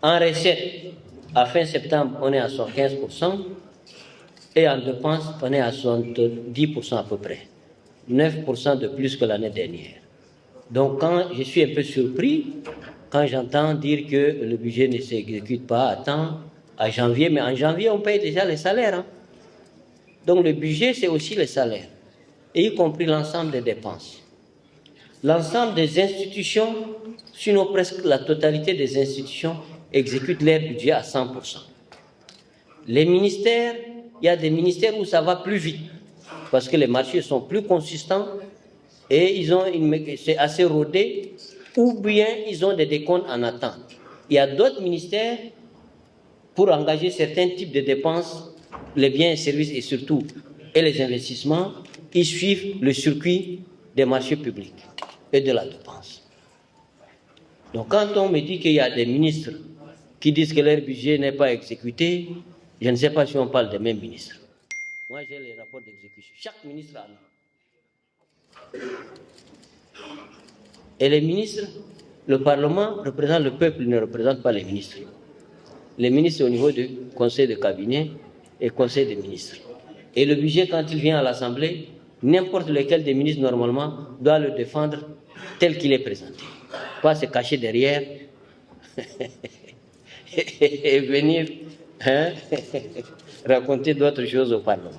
En recette, à fin septembre, on est à 75%, et en dépenses, on est à 70% à peu près. 9% de plus que l'année dernière. Donc, quand je suis un peu surpris, quand j'entends dire que le budget ne s'exécute pas à temps, à janvier, mais en janvier, on paye déjà les salaires. Hein. Donc, le budget, c'est aussi les salaires, et y compris l'ensemble des dépenses. L'ensemble des institutions, sinon presque la totalité des institutions, exécutent leur budget à 100%. Les ministères, il y a des ministères où ça va plus vite, parce que les marchés sont plus consistants et c'est assez rodé, ou bien ils ont des décomptes en attente. Il y a d'autres ministères, pour engager certains types de dépenses, les biens et services et surtout et les investissements, ils suivent le circuit des marchés publics et de la dépense. Donc quand on me dit qu'il y a des ministres qui disent que leur budget n'est pas exécuté, je ne sais pas si on parle des mêmes ministres. Moi, j'ai les rapports d'exécution. Chaque ministre a un. Et les ministres, le Parlement représente le peuple, il ne représente pas les ministres. Les ministres au niveau du conseil de cabinet et conseil des ministres. Et le budget, quand il vient à l'Assemblée, n'importe lequel des ministres, normalement, doit le défendre tel qu'il est présenté. Pas se cacher derrière et venir raconter d'autres choses au Parlement.